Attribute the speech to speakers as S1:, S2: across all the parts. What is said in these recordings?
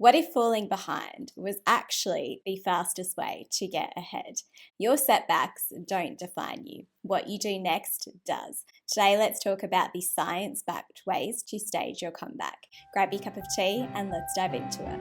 S1: What if falling behind was actually the fastest way to get ahead? Your setbacks don't define you. What you do next does. Today, let's talk about the science backed ways to stage your comeback. Grab your cup of tea and let's dive into it.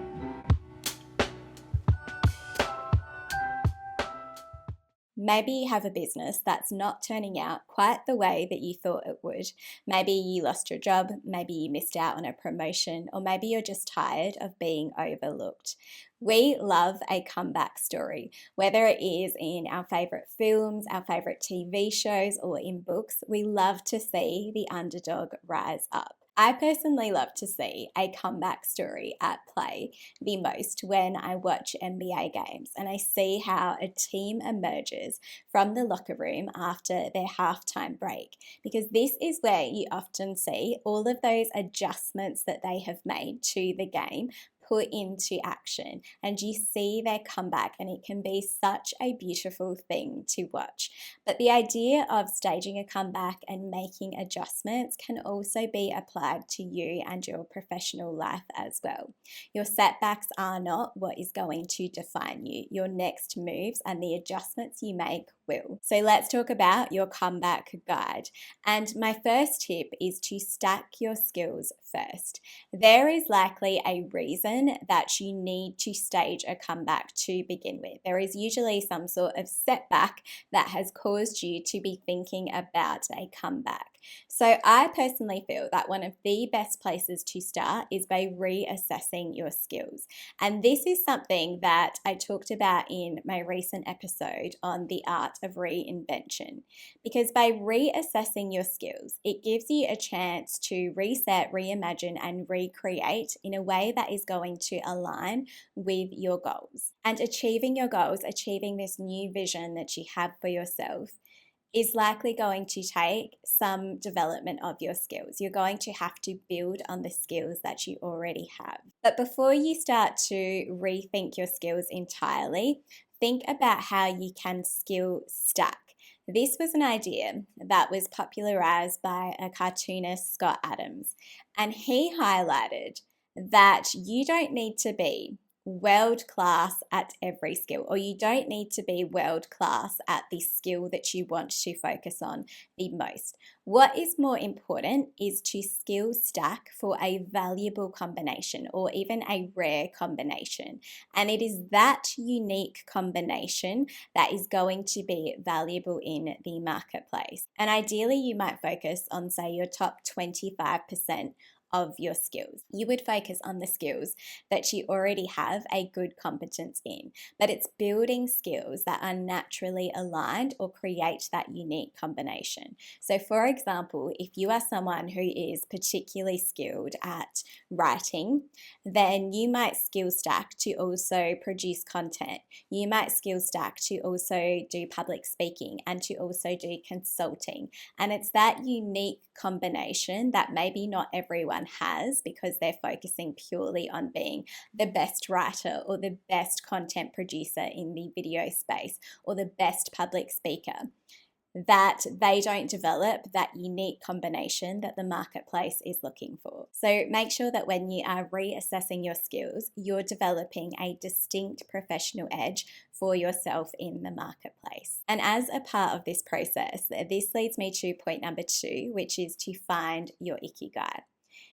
S1: Maybe you have a business that's not turning out quite the way that you thought it would. Maybe you lost your job, maybe you missed out on a promotion, or maybe you're just tired of being overlooked. We love a comeback story, whether it is in our favourite films, our favourite TV shows, or in books. We love to see the underdog rise up. I personally love to see a comeback story at play the most when I watch NBA games and I see how a team emerges from the locker room after their halftime break, because this is where you often see all of those adjustments that they have made to the game put into action, and you see their comeback, and it can be such a beautiful thing to watch. But the idea of staging a comeback and making adjustments can also be applied to you and your professional life as well. Your setbacks are not what is going to define you. Your next moves and the adjustments you make will. So let's talk about your comeback guide. And my first tip is to stack your skills first. There is likely a reason that you need to stage a comeback to begin with. There is usually some sort of setback that has caused you to be thinking about a comeback. So I personally feel that one of the best places to start is by reassessing your skills. And this is something that I talked about in my recent episode on the art of reinvention. Because by reassessing your skills, it gives you a chance to reset, reimagine, and recreate in a way that is going to align with your goals. And achieving your goals, achieving this new vision that you have for yourself, is likely going to take some development of your skills. You're going to have to build on the skills that you already have. But before you start to rethink your skills entirely, think about how you can skill stack. This was an idea that was popularized by a cartoonist, Scott Adams, and he highlighted that you don't need to be world class at every skill, or you don't need to be world class at the skill that you want to focus on the most. What is more important is to skill stack for a valuable combination or even a rare combination. And it is that unique combination that is going to be valuable in the marketplace. And ideally, you might focus on, say, your top 25% of your skills. You would focus on the skills that you already have a good competence in, but it's building skills that are naturally aligned or create that unique combination. So for example, if you are someone who is particularly skilled at writing, then you might skill stack to also produce content. You might skill stack to also do public speaking and to also do consulting. And it's that unique combination that maybe not everyone has, because they're focusing purely on being the best writer or the best content producer in the video space or the best public speaker, that they don't develop that unique combination that the marketplace is looking for. So make sure that when you are reassessing your skills, you're developing a distinct professional edge for yourself in the marketplace. And as a part of this process, this leads me to point number 2, which is to find your Ikigai.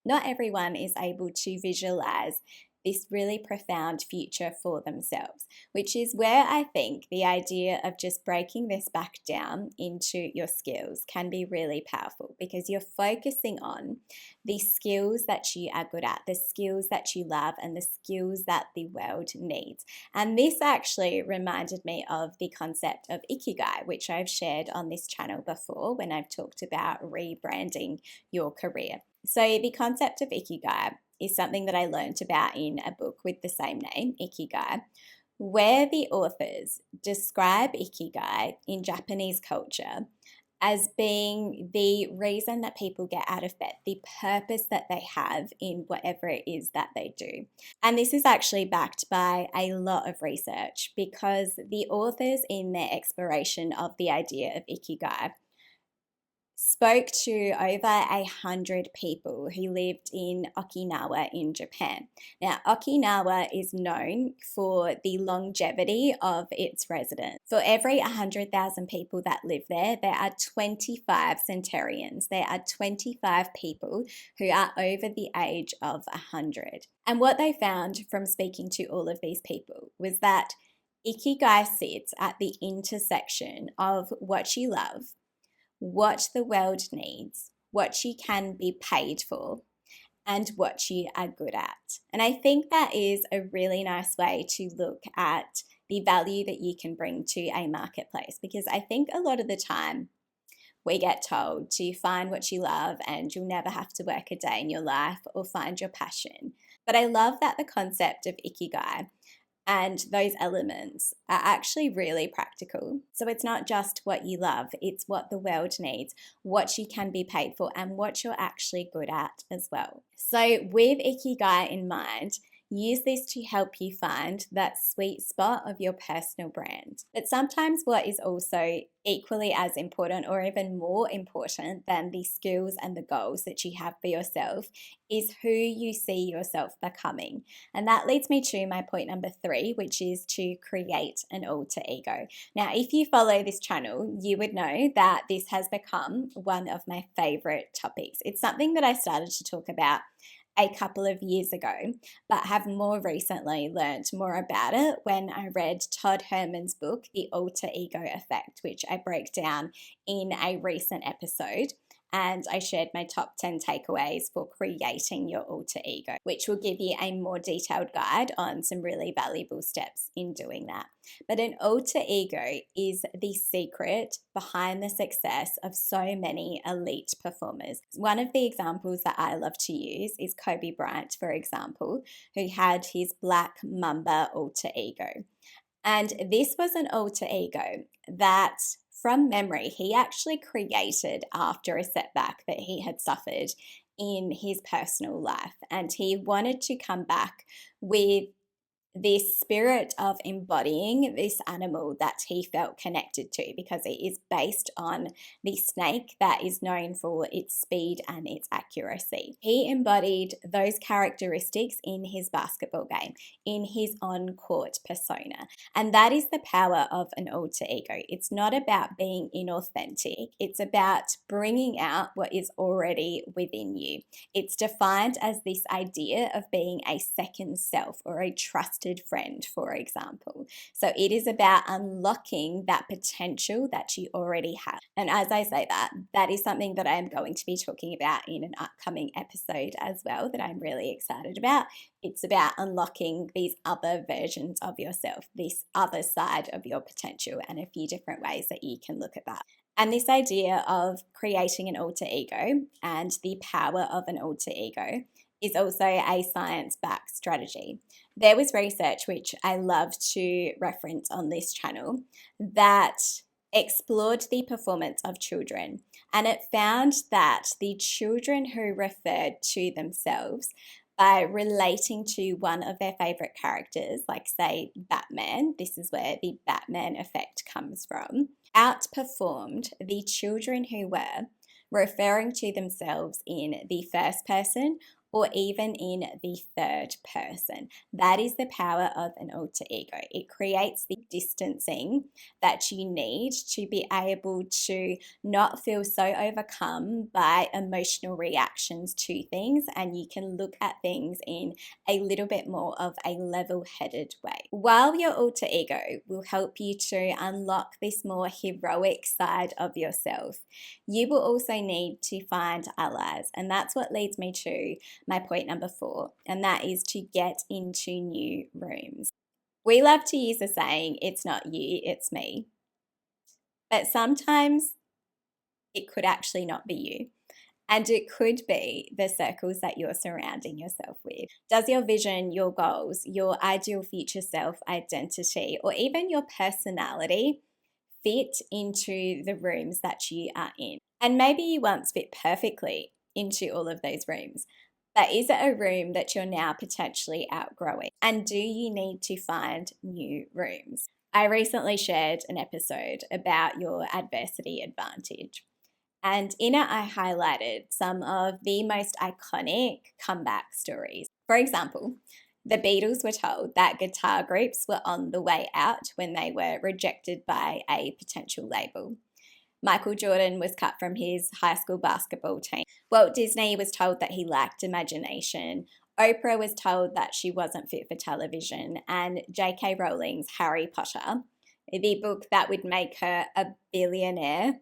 S1: Not everyone is able to visualize this really profound future for themselves, which is where I think the idea of just breaking this back down into your skills can be really powerful, because you're focusing on the skills that you are good at, the skills that you love, and the skills that the world needs. And this actually reminded me of the concept of Ikigai, which I've shared on this channel before when I've talked about rebranding your career. So the concept of Ikigai is something that I learned about in a book with the same name, Ikigai, where the authors describe Ikigai in Japanese culture as being the reason that people get out of bed, the purpose that they have in whatever it is that they do. And this is actually backed by a lot of research, because the authors, in their exploration of the idea of Ikigai, spoke to over 100 people who lived in Okinawa in Japan. Now, Okinawa is known for the longevity of its residents. For every 100,000 people that live there, there are 25 centenarians. There are 25 people who are over the age of 100. And what they found from speaking to all of these people was that Ikigai sits at the intersection of what you love, what the world needs, what you can be paid for, and what you are good at. And I think that is a really nice way to look at the value that you can bring to a marketplace, because I think a lot of the time we get told to find what you love and you'll never have to work a day in your life or find your passion. But I love that the concept of Ikigai and those elements are actually really practical. So it's not just what you love, it's what the world needs, what you can be paid for, and what you're actually good at as well. So with Ikigai in mind, use this to help you find that sweet spot of your personal brand. But sometimes what is also equally as important or even more important than the skills and the goals that you have for yourself is who you see yourself becoming. And that leads me to my point number 3, which is to create an alter ego. Now, if you follow this channel, you would know that this has become one of my favorite topics. It's something that I started to talk about a couple of years ago, but have more recently learned more about it when I read Todd Herman's book, The Alter Ego Effect, which I break down in a recent episode. And I shared my top 10 takeaways for creating your alter ego, which will give you a more detailed guide on some really valuable steps in doing that. But an alter ego is the secret behind the success of so many elite performers. One of the examples that I love to use is Kobe Bryant, for example, who had his Black Mamba alter ego. And this was an alter ego that, from memory, he actually created after a setback that he had suffered in his personal life. And he wanted to come back with this spirit of embodying this animal that he felt connected to, because it is based on the snake that is known for its speed and its accuracy. He embodied those characteristics in his basketball game, in his on-court persona. And that is the power of an alter ego. It's not about being inauthentic. It's about bringing out what is already within you. It's defined as this idea of being a second self or a trusted friend, for example. So it is about unlocking that potential that you already have. And as I say that, that is something that I'm going to be talking about in an upcoming episode as well, that I'm really excited about. It's about unlocking these other versions of yourself, this other side of your potential, and a few different ways that you can look at that. And this idea of creating an alter ego and the power of an alter ego is also a science-backed strategy. There was research, which I love to reference on this channel, that explored the performance of children. And it found that the children who referred to themselves by relating to one of their favorite characters, like say Batman, this is where the Batman effect comes from, outperformed the children who were referring to themselves in the first person or even in the third person. That is the power of an alter ego. It creates the distancing that you need to be able to not feel so overcome by emotional reactions to things, and you can look at things in a little bit more of a level-headed way. While your alter ego will help you to unlock this more heroic side of yourself, you will also need to find allies, and that's what leads me to my point number 4, and that is to get into new rooms. We love to use the saying, it's not you, it's me. But sometimes it could actually not be you. And it could be the circles that you're surrounding yourself with. Does your vision, your goals, your ideal future self identity, or even your personality fit into the rooms that you are in? And maybe you once fit perfectly into all of those rooms. But is it a room that you're now potentially outgrowing? And do you need to find new rooms? I recently shared an episode about your adversity advantage. And in it, I highlighted some of the most iconic comeback stories. For example, the Beatles were told that guitar groups were on the way out when they were rejected by a potential label. Michael Jordan was cut from his high school basketball team. Walt Disney was told that he lacked imagination. Oprah was told that she wasn't fit for television. And J.K. Rowling's Harry Potter, the book that would make her a billionaire,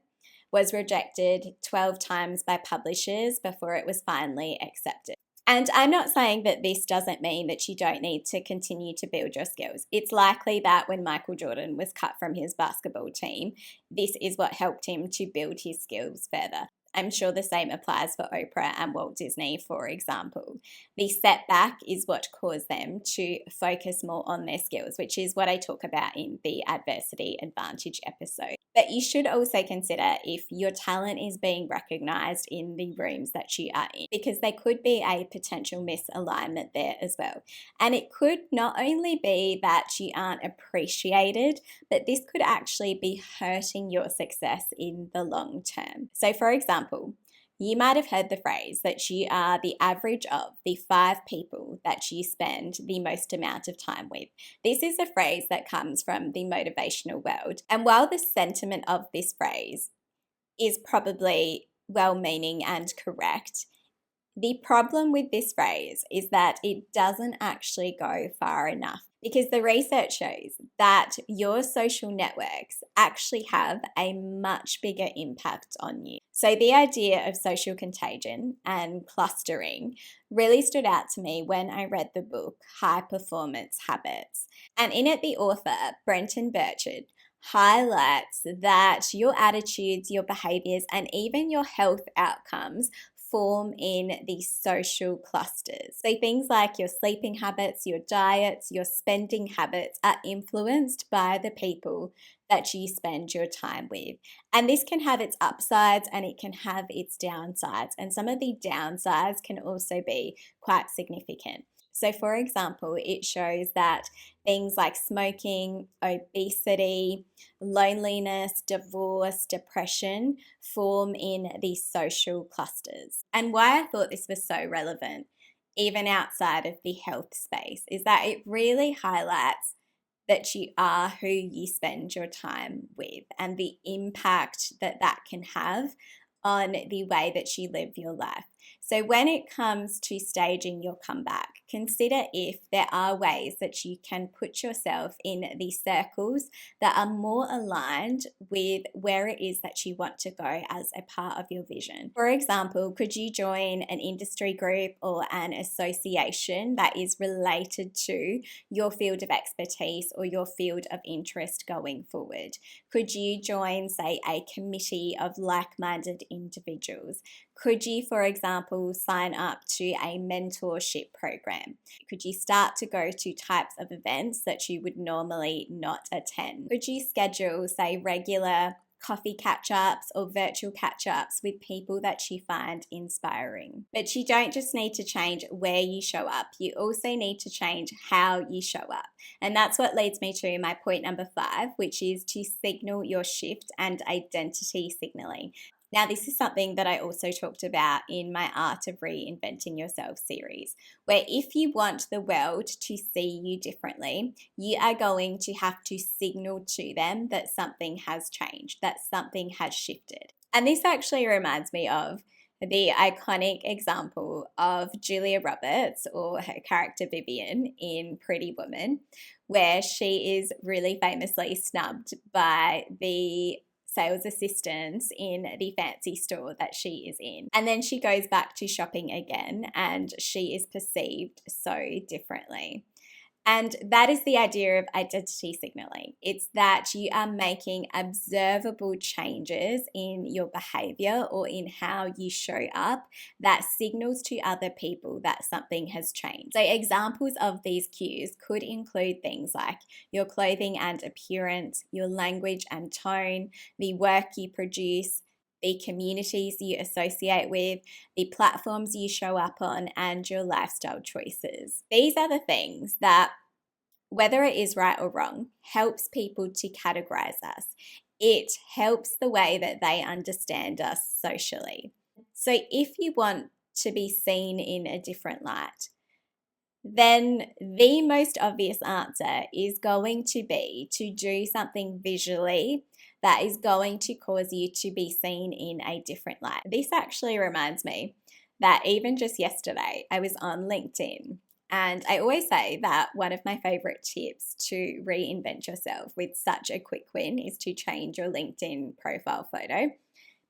S1: was rejected 12 times by publishers before it was finally accepted. And I'm not saying that this doesn't mean that you don't need to continue to build your skills. It's likely that when Michael Jordan was cut from his basketball team, this is what helped him to build his skills further. I'm sure the same applies for Oprah and Walt Disney, for example. The setback is what caused them to focus more on their skills, which is what I talk about in the adversity advantage episode. But you should also consider if your talent is being recognized in the rooms that you are in, because there could be a potential misalignment there as well. And it could not only be that you aren't appreciated, but this could actually be hurting your success in the long term. So, for example, you might have heard the phrase that you are the average of the 5 people that you spend the most amount of time with. This is a phrase that comes from the motivational world. And while the sentiment of this phrase is probably well-meaning and correct, the problem with this phrase is that it doesn't actually go far enough, because the research shows that your social networks actually have a much bigger impact on you. So the idea of social contagion and clustering really stood out to me when I read the book High Performance Habits. And in it, the author, Brenton Burchard, highlights that your attitudes, your behaviors, and even your health outcomes form in these social clusters. So things like your sleeping habits, your diets, your spending habits are influenced by the people that you spend your time with. And this can have its upsides and it can have its downsides. And some of the downsides can also be quite significant. So, for example, it shows that things like smoking, obesity, loneliness, divorce, depression form in these social clusters. And why I thought this was so relevant, even outside of the health space, is that it really highlights that you are who you spend your time with and the impact that that can have on the way that you live your life. So when it comes to staging your comeback, consider if there are ways that you can put yourself in these circles that are more aligned with where it is that you want to go as a part of your vision. For example, could you join an industry group or an association that is related to your field of expertise or your field of interest going forward? Could you join, say, a committee of like-minded individuals? Could you, for example, sign up to a mentorship program? Could you start to go to types of events that you would normally not attend? Could you schedule, say, regular coffee catch-ups or virtual catch-ups with people that you find inspiring? But you don't just need to change where you show up, you also need to change how you show up. And that's what leads me to my point number 5, which is to signal your shift and identity signaling. Now, this is something that I also talked about in my Art of Reinventing Yourself series, where if you want the world to see you differently, you are going to have to signal to them that something has changed, that something has shifted. And this actually reminds me of the iconic example of Julia Roberts, or her character Vivian, in Pretty Woman, where she is really famously snubbed by the sales assistants in the fancy store that she is in. And then she goes back to shopping again and she is perceived so differently. And that is the idea of identity signaling. It's that you are making observable changes in your behavior or in how you show up that signals to other people that something has changed. So examples of these cues could include things like your clothing and appearance, your language and tone, the work you produce, the communities you associate with, the platforms you show up on, and your lifestyle choices. These are the things that, whether it is right or wrong, helps people to categorize us. it helps the way that they understand us socially. So if you want to be seen in a different light, then the most obvious answer is going to be to do something visually that is going to cause you to be seen in a different light. This actually reminds me that even just yesterday, I was on LinkedIn. And I always say that one of my favorite tips to reinvent yourself with such a quick win is to change your LinkedIn profile photo,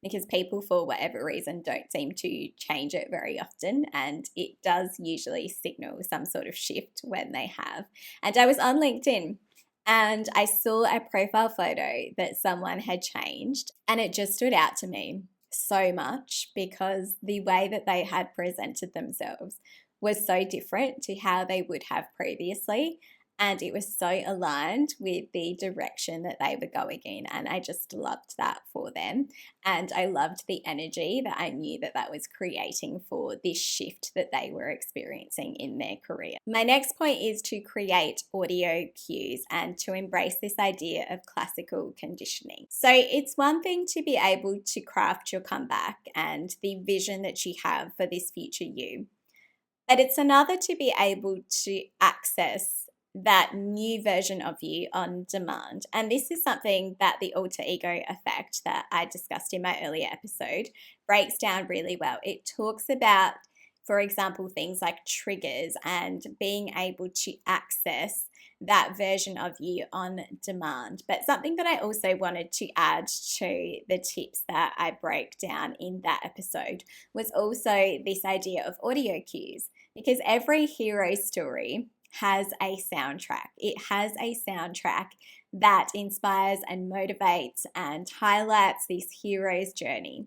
S1: because people, for whatever reason, don't seem to change it very often, and it does usually signal some sort of shift when they have. And I was on LinkedIn and I saw a profile photo that someone had changed, and it just stood out to me so much because the way that they had presented themselves was so different to how they would have previously, and it was so aligned with the direction that they were going in, and I just loved that for them. And I loved the energy that I knew that that was creating for this shift that they were experiencing in their career. My next point is to create audio cues and to embrace this idea of classical conditioning. So it's one thing to be able to craft your comeback and the vision that you have for this future you, but it's another to be able to access that new version of you on demand. And this is something that the alter ego effect that I discussed in my earlier episode breaks down really well. It talks about, for example, things like triggers and being able to access that version of you on demand. But something that I also wanted to add to the tips that I break down in that episode was also this idea of audio cues, because every hero story has a soundtrack. It has a soundtrack that inspires and motivates and highlights this hero's journey.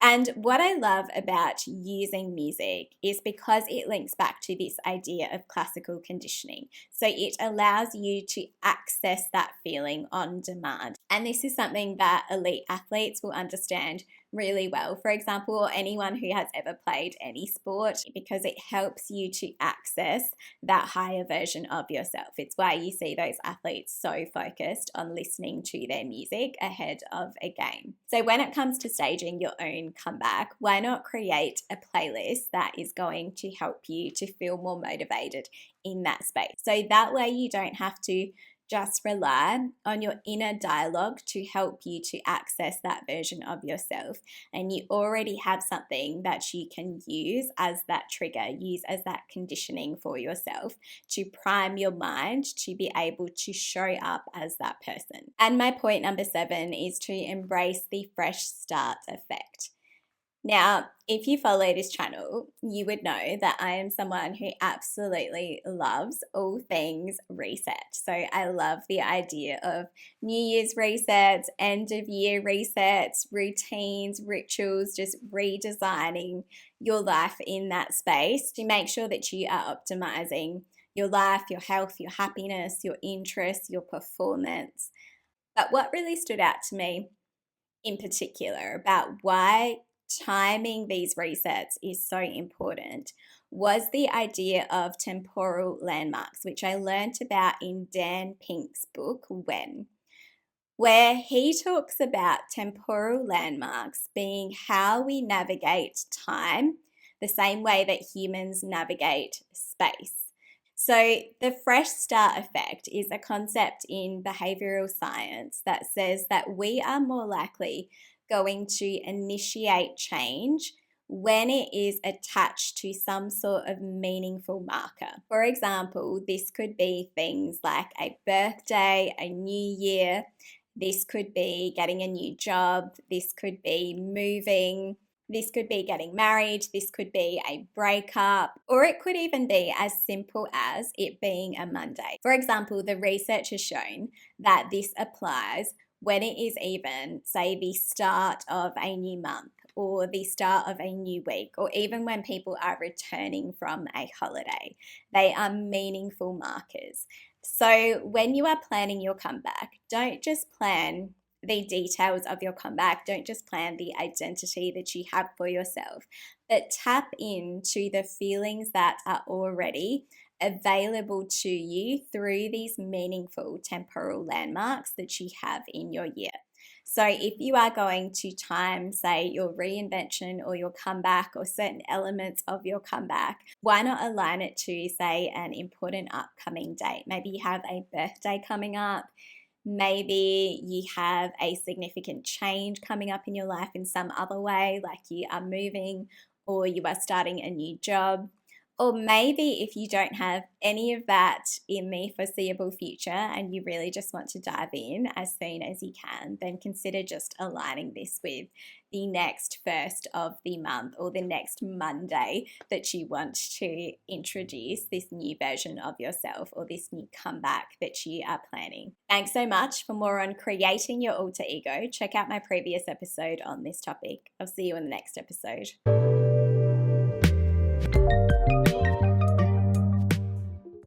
S1: And what I love about using music is because it links back to this idea of classical conditioning. So it allows you to access that feeling on demand. And this is something that elite athletes will understand really well. For example, or anyone who has ever played any sport, because it helps you to access that higher version of yourself. It's why you see those athletes so focused on listening to their music ahead of a game. So when it comes to staging your own comeback, why not create a playlist that is going to help you to feel more motivated in that space? So that way you don't have to just rely on your inner dialogue to help you to access that version of yourself. And you already have something that you can use as that trigger, use as that conditioning for yourself to prime your mind to be able to show up as that person. And my point number 7 is to embrace the fresh start effect. Now, if you follow this channel, you would know that I am someone who absolutely loves all things reset. So I love the idea of New Year's resets, end of year resets, routines, rituals, just redesigning your life in that space to make sure that you are optimizing your life, your health, your happiness, your interests, your performance. But what really stood out to me in particular about why timing these resets is so important was the idea of temporal landmarks, which I learned about in Dan Pink's book, When, where he talks about temporal landmarks being how we navigate time, the same way that humans navigate space. So, the fresh start effect is a concept in behavioral science that says that we are more likely going to initiate change when it is attached to some sort of meaningful marker. For example, this could be things like a birthday, a new year, this could be getting a new job, this could be moving, this could be getting married, this could be a breakup, or it could even be as simple as it being a Monday. For example, the research has shown that this applies when it is even, say, the start of a new month or the start of a new week, or even when people are returning from a holiday. They are meaningful markers. So when you are planning your comeback, don't just plan the details of your comeback. Don't just plan the identity that you have for yourself, but tap into the feelings that are already available to you through these meaningful temporal landmarks that you have in your year. So if you are going to time, say, your reinvention or your comeback or certain elements of your comeback, why not align it to, say, an important upcoming date? Maybe you have a birthday coming up. Maybe you have a significant change coming up in your life in some other way, like you are moving or you are starting a new job. Or maybe if you don't have any of that in the foreseeable future and you really just want to dive in as soon as you can, then consider just aligning this with the next first of the month or the next Monday that you want to introduce this new version of yourself or this new comeback that you are planning. Thanks so much. For more on creating your alter ego, check out my previous episode on this topic. I'll see you in the next episode.